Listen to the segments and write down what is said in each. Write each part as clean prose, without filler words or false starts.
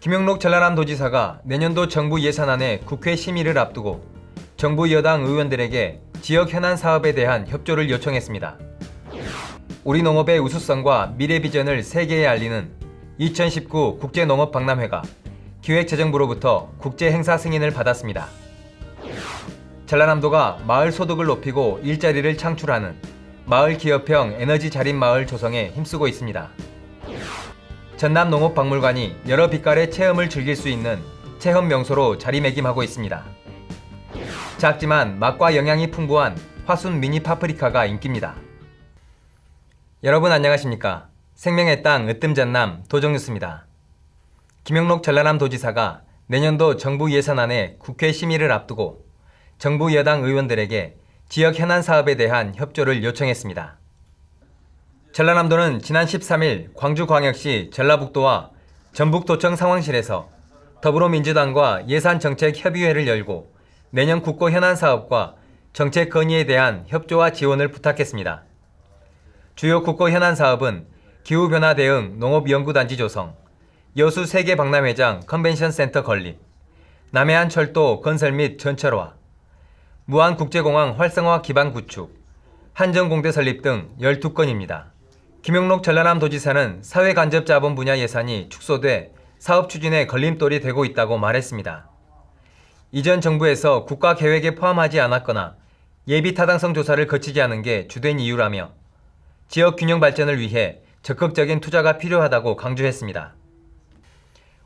김영록 전라남도지사가 내년도 정부 예산안의 국회 심의를 앞두고 정부 여당 의원들에게 지역 현안 사업에 대한 협조를 요청했습니다. 우리 농업의 우수성과 미래 비전을 세계에 알리는 2019 국제농업박람회가 기획재정부로부터 국제행사 승인을 받았습니다. 전라남도가 마을 소득을 높이고 일자리를 창출하는 마을 기업형 에너지 자립 마을 조성에 힘쓰고 있습니다. 전남농업박물관이 여러 빛깔의 체험을 즐길 수 있는 체험 명소로 자리매김하고 있습니다. 작지만 맛과 영양이 풍부한 화순 미니 파프리카가 인기입니다. 여러분 안녕하십니까? 생명의 땅 으뜸전남 도정뉴스입니다. 김영록 전라남도지사가 내년도 정부 예산안의 국회 심의를 앞두고 정부 여당 의원들에게 지역 현안 사업에 대한 협조를 요청했습니다. 전라남도는 지난 13일 광주광역시 전라북도와 전북도청 상황실에서 더불어민주당과 예산정책협의회를 열고 내년 국고 현안 사업과 정책 건의에 대한 협조와 지원을 부탁했습니다. 주요 국고 현안 사업은 기후변화 대응 농업연구단지 조성, 여수 세계박람회장 컨벤션센터 건립, 남해안 철도 건설 및 전철화, 무안국제공항 활성화 기반 구축, 한정공대 설립 등 12건입니다. 김영록 전라남도지사는 사회간접자본 분야 예산이 축소돼 사업 추진에 걸림돌이 되고 있다고 말했습니다. 이전 정부에서 국가 계획에 포함하지 않았거나 예비 타당성 조사를 거치지 않은 게 주된 이유라며 지역 균형 발전을 위해 적극적인 투자가 필요하다고 강조했습니다.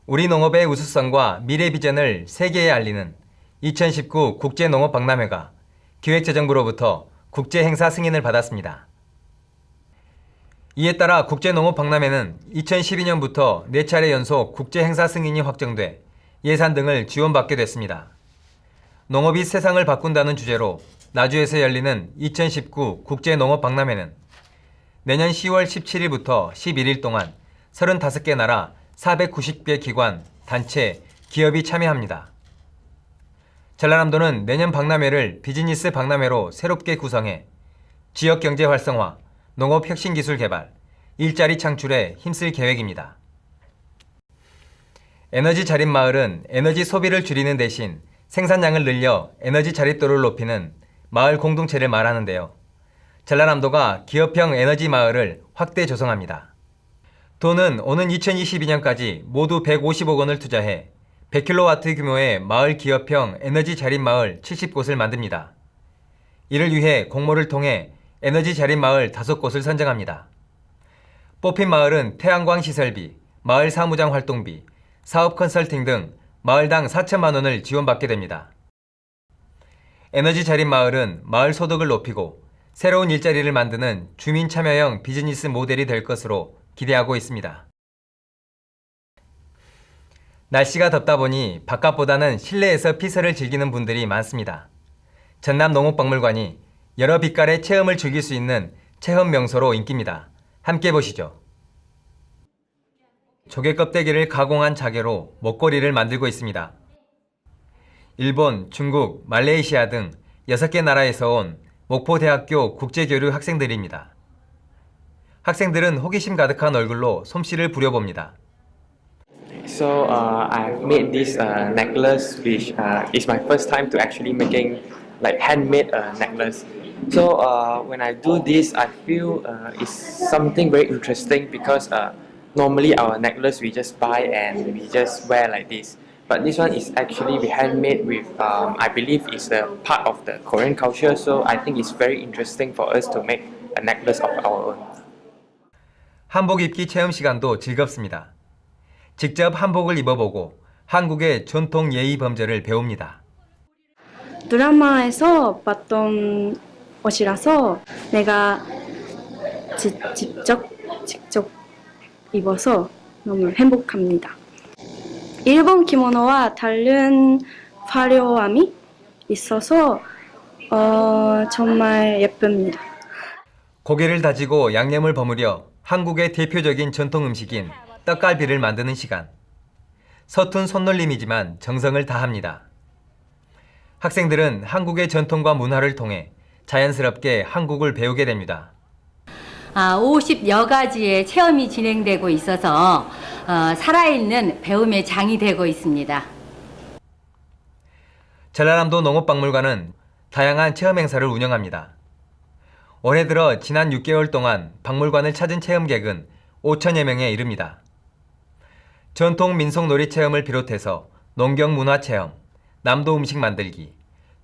우리 농업의 우수성과 미래 비전을 세계에 알리는 2019 국제농업박람회가 기획재정부로부터 국제행사 승인을 받았습니다. 이에 따라 국제농업박람회는 2012년부터 4차례 연속 국제행사 승인이 확정돼 예산 등을 지원받게 됐습니다. 농업이 세상을 바꾼다는 주제로 나주에서 열리는 2019 국제농업박람회는 내년 10월 17일부터 11일 동안 35개 나라 490개 기관, 단체, 기업이 참여합니다. 전라남도는 내년 박람회를 비즈니스 박람회로 새롭게 구성해 지역경제 활성화, 농업 혁신기술 개발, 일자리 창출에 힘쓸 계획입니다. 에너지 자립 마을은 에너지 소비를 줄이는 대신 생산량을 늘려 에너지 자립도를 높이는 마을 공동체를 말하는데요. 전라남도가 기업형 에너지 마을을 확대 조성합니다. 도는 오는 2022년까지 모두 150억 원을 투자해 100kW 규모의 마을 기업형 에너지 자립 마을 70곳을 만듭니다. 이를 위해 공모를 통해 에너지 자립 마을 5곳을 선정합니다. 뽑힌 마을은 태양광 시설비, 마을 사무장 활동비, 사업 컨설팅 등 마을당 4천만 원을 지원받게 됩니다. 에너지 자립 마을은 마을 소득을 높이고 새로운 일자리를 만드는 주민 참여형 비즈니스 모델이 될 것으로 기대하고 있습니다. 날씨가 덥다 보니 바깥보다는 실내에서 피서를 즐기는 분들이 많습니다. 전남농업박물관이 여러 빛깔의 체험을 즐길 수 있는 체험 명소로 인기입니다. 함께 보시죠. 조개 껍데기를 가공한 자개로 먹거리를 만들고 있습니다. 일본, 중국, 말레이시아 등 6개 나라에서 온 목포대학교 국제교류 학생들입니다. 학생들은 호기심 가득한 얼굴로 솜씨를 부려봅니다. So I've made this necklace, which is my first time to actually making like handmade necklace. So when I do this, I feel it's something very interesting because normally our necklace we just buy and we just wear like this. But this one is actually we handmade with, I believe it's a part of the Korean culture. So I think it's very interesting for us to make a necklace of our own. 한복 입기 체험 시간도 즐겁습니다. 직접 한복을 입어보고 한국의 전통 예의 범절을 배웁니다. 드라마에서 봤던 옷이라서 내가 직접 입어서 너무 행복합니다. 일본 기모노와 다른 화려함이 있어서 정말 예쁩니다. 고개를 다지고 양념을 버무려 한국의 대표적인 전통 음식인 떡갈비를 만드는 시간. 서툰 손놀림이지만 정성을 다합니다. 학생들은 한국의 전통과 문화를 통해 자연스럽게 한국을 배우게 됩니다. 50여 가지의 체험이 진행되고 있어서 살아있는 배움의 장이 되고 있습니다. 전라남도 농업박물관은 다양한 체험 행사를 운영합니다. 올해 들어 지난 6개월 동안 박물관을 찾은 체험객은 5천여 명에 이릅니다. 전통 민속놀이 체험을 비롯해서 농경 문화 체험, 남도 음식 만들기,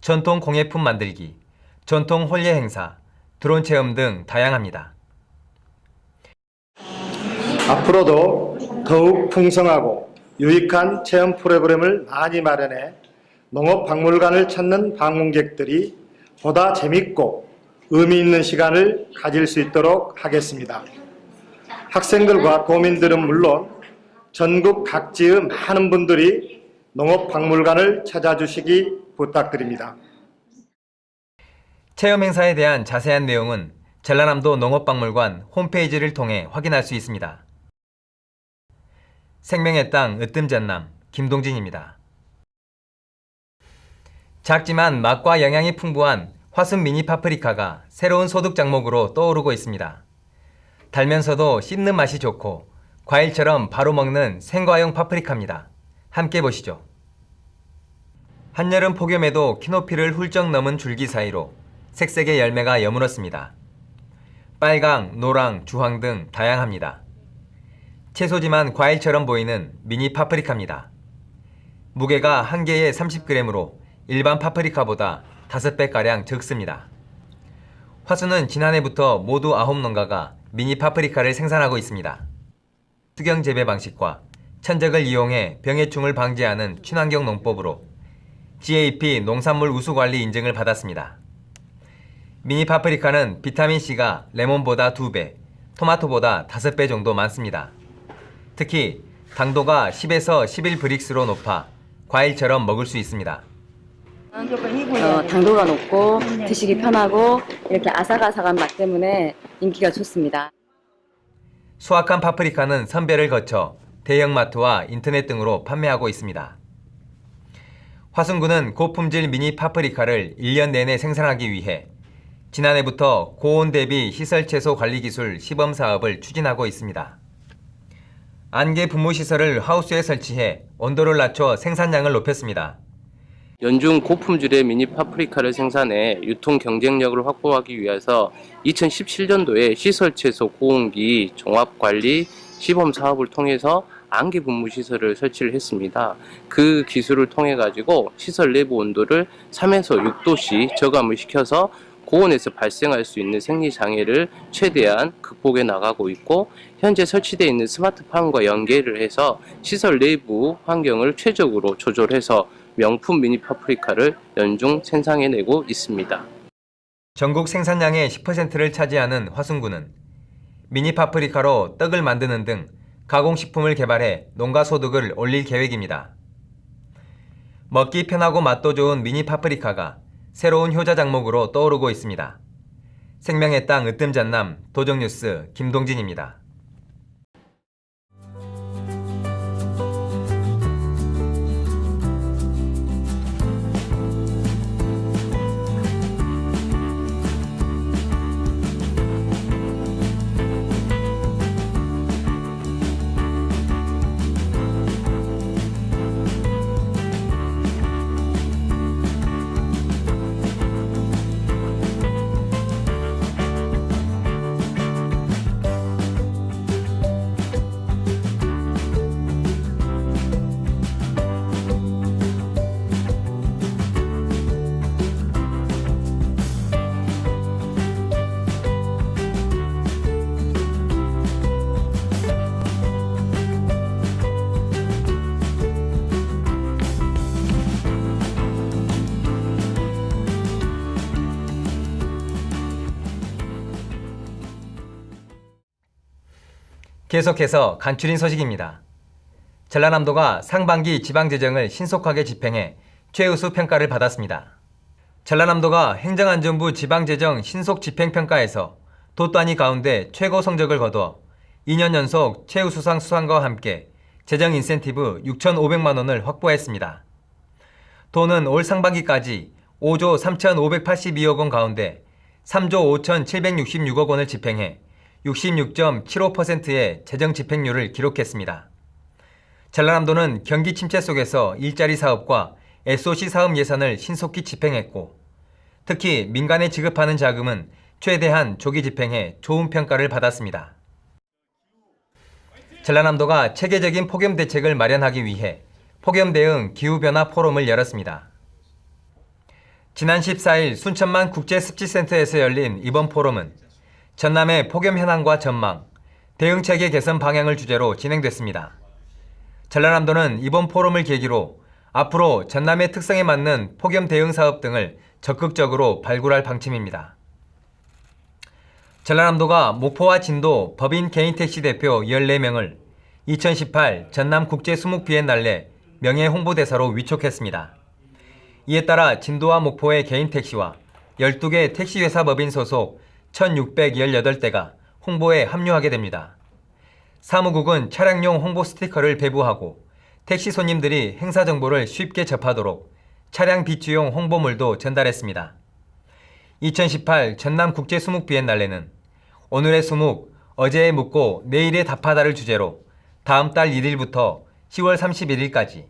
전통 공예품 만들기, 전통 혼례 행사, 드론 체험 등 다양합니다. 앞으로도 더욱 풍성하고 유익한 체험 프로그램을 많이 마련해 농업박물관을 찾는 방문객들이 보다 재밌고 의미 있는 시간을 가질 수 있도록 하겠습니다. 학생들과 도민들은 물론 전국 각지의 많은 분들이 농업박물관을 찾아주시기 부탁드립니다. 체험 행사에 대한 자세한 내용은 전라남도 농업박물관 홈페이지를 통해 확인할 수 있습니다. 생명의 땅 으뜸전남 김동진입니다. 작지만 맛과 영양이 풍부한 화순 미니 파프리카가 새로운 소득 작목으로 떠오르고 있습니다. 달면서도 씹는 맛이 좋고 과일처럼 바로 먹는 생과용 파프리카입니다. 함께 보시죠. 한여름 폭염에도 키높이를 훌쩍 넘은 줄기 사이로 색색의 열매가 여물었습니다. 빨강, 노랑, 주황 등 다양합니다. 채소지만 과일처럼 보이는 미니 파프리카입니다. 무게가 한 개에 30g으로 일반 파프리카보다 5배가량 적습니다. 화순은 지난해부터 모두 9농가가 미니 파프리카를 생산하고 있습니다. 수경 재배 방식과 천적을 이용해 병해충을 방지하는 친환경 농법으로 GAP 농산물 우수관리 인증을 받았습니다. 미니 파프리카는 비타민C가 레몬보다 2배, 토마토보다 5배 정도 많습니다. 특히 당도가 10에서 11브릭스로 높아 과일처럼 먹을 수 있습니다. 당도가 높고 드시기 편하고 이렇게 아삭아삭한 맛 때문에 인기가 좋습니다. 수확한 파프리카는 선별을 거쳐 대형마트와 인터넷 등으로 판매하고 있습니다. 화순군은 고품질 미니 파프리카를 1년 내내 생산하기 위해 지난해부터 고온 대비 시설 채소 관리 기술 시범 사업을 추진하고 있습니다. 안개 분무시설을 하우스에 설치해 온도를 낮춰 생산량을 높였습니다. 연중 고품질의 미니 파프리카를 생산해 유통 경쟁력을 확보하기 위해서 2017년도에 시설채소 고온기 종합관리 시범 사업을 통해서 안개 분무 시설을 설치를 했습니다. 그 기술을 통해 가지고 시설 내부 온도를 3에서 6도씩 저감을 시켜서 고온에서 발생할 수 있는 생리 장애를 최대한 극복해 나가고 있고, 현재 설치되어 있는 스마트팜과 연계를 해서 시설 내부 환경을 최적으로 조절해서 명품 미니 파프리카를 연중 생산해내고 있습니다. 전국 생산량의 10%를 차지하는 화순군은 미니 파프리카로 떡을 만드는 등 가공식품을 개발해 농가 소득을 올릴 계획입니다. 먹기 편하고 맛도 좋은 미니 파프리카가 새로운 효자 작목으로 떠오르고 있습니다. 생명의 땅 으뜸전남 도정뉴스 김동진입니다. 계속해서 간추린 소식입니다. 전라남도가 상반기 지방재정을 신속하게 집행해 최우수 평가를 받았습니다. 전라남도가 행정안전부 지방재정 신속집행평가에서 도단위 가운데 최고 성적을 거둬 2년 연속 최우수상 수상과 함께 재정 인센티브 6,500만 원을 확보했습니다. 도는 올 상반기까지 5조 3,582억 원 가운데 3조 5,766억 원을 집행해 66.75%의 재정 집행률을 기록했습니다. 전라남도는 경기 침체 속에서 일자리 사업과 SOC 사업 예산을 신속히 집행했고, 특히 민간에 지급하는 자금은 최대한 조기 집행해 좋은 평가를 받았습니다. 전라남도가 체계적인 폭염 대책을 마련하기 위해 폭염 대응 기후변화 포럼을 열었습니다. 지난 14일 순천만 국제습지센터에서 열린 이번 포럼은 전남의 폭염 현황과 전망, 대응체계 개선 방향을 주제로 진행됐습니다. 전라남도는 이번 포럼을 계기로 앞으로 전남의 특성에 맞는 폭염 대응 사업 등을 적극적으로 발굴할 방침입니다. 전라남도가 목포와 진도 법인 개인택시 대표 14명을 2018 전남 국제수목 비엔날레 명예 홍보대사로 위촉했습니다. 이에 따라 진도와 목포의 개인택시와 12개 택시회사 법인 소속 1618대가 홍보에 합류하게 됩니다. 사무국은 차량용 홍보 스티커를 배부하고 택시 손님들이 행사 정보를 쉽게 접하도록 차량 비추용 홍보물도 전달했습니다. 2018 전남 국제수목 비엔날레는 오늘의 수목, 어제의 묻고 내일의 답하다를 주제로 다음 달 1일부터 10월 31일까지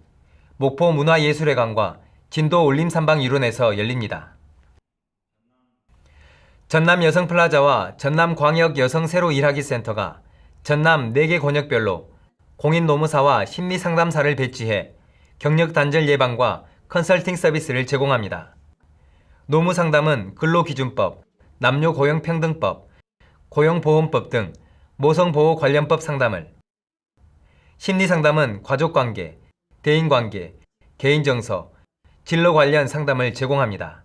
목포 문화예술회관과 진도 올림산방 일원에서 열립니다. 전남 여성플라자와 전남 광역 여성 새로 일하기 센터가 전남 4개 권역별로 공인노무사와 심리상담사를 배치해 경력 단절 예방과 컨설팅 서비스를 제공합니다. 노무상담은 근로기준법, 남녀고용평등법, 고용보험법 등 모성보호 관련법 상담을, 심리상담은 가족관계, 대인관계, 개인정서, 진로 관련 상담을 제공합니다.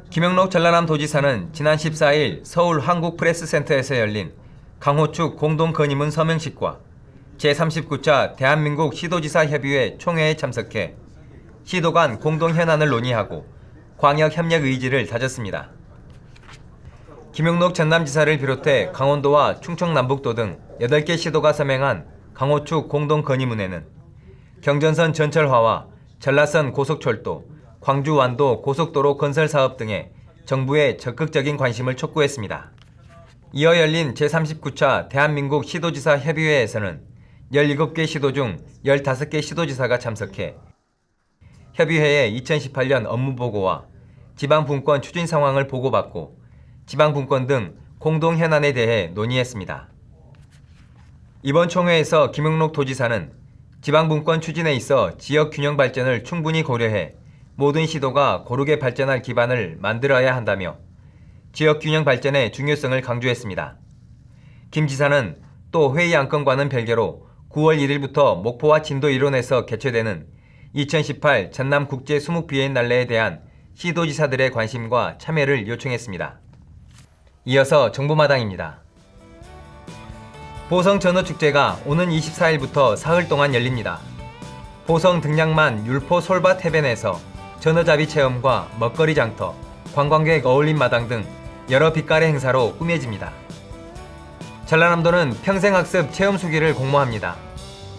김영록 전라남도지사는 지난 14일 서울 한국프레스센터에서 열린 강호축 공동건의문 서명식과 제39차 대한민국 시도지사 협의회 총회에 참석해 시도 간 공동 현안을 논의하고 광역 협력 의지를 다졌습니다. 김영록 전남지사를 비롯해 강원도와 충청남북도 등 8개 시도가 서명한 강호축 공동건의문에는 경전선 전철화와 전라선 고속철도, 광주 완도 고속도로 건설 사업 등에 정부의 적극적인 관심을 촉구했습니다. 이어 열린 제39차 대한민국 시도지사 협의회에서는 17개 시도 중 15개 시도지사가 참석해 협의회의 2018년 업무보고와 지방분권 추진 상황을 보고받고 지방분권 등 공동 현안에 대해 논의했습니다. 이번 총회에서 김영록 도지사는 지방분권 추진에 있어 지역 균형 발전을 충분히 고려해 모든 시도가 고르게 발전할 기반을 만들어야 한다며 지역 균형 발전의 중요성을 강조했습니다. 김 지사는 또 회의 안건과는 별개로 9월 1일부터 목포와 진도 일원에서 개최되는 2018 전남 국제 수목 비엔날레에 대한 시도지사들의 관심과 참여를 요청했습니다. 이어서 정보마당입니다. 보성 전어축제가 오는 24일부터 사흘 동안 열립니다. 보성 등량만 율포 솔밭 해변에서 전어잡이 체험과 먹거리 장터, 관광객 어울림 마당 등 여러 빛깔의 행사로 꾸며집니다. 전라남도는 평생학습 체험 수기를 공모합니다.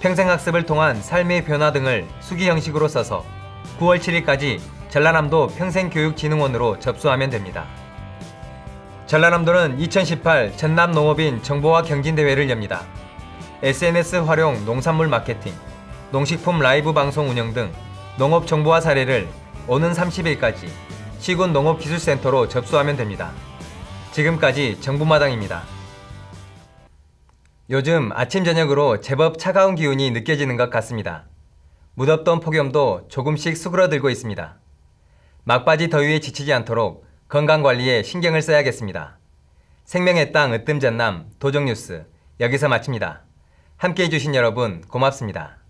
평생학습을 통한 삶의 변화 등을 수기 형식으로 써서 9월 7일까지 전라남도 평생교육진흥원으로 접수하면 됩니다. 전라남도는 2018 전남농업인 정보화 경진대회를 엽니다. SNS 활용 농산물 마케팅, 농식품 라이브 방송 운영 등 농업 정보화 사례를 오는 30일까지 시군 농업기술센터로 접수하면 됩니다. 지금까지 정보마당입니다. 요즘 아침 저녁으로 제법 차가운 기운이 느껴지는 것 같습니다. 무덥던 폭염도 조금씩 수그러들고 있습니다. 막바지 더위에 지치지 않도록 건강관리에 신경을 써야겠습니다. 생명의 땅 으뜸 전남 도정뉴스 여기서 마칩니다. 함께해 주신 여러분 고맙습니다.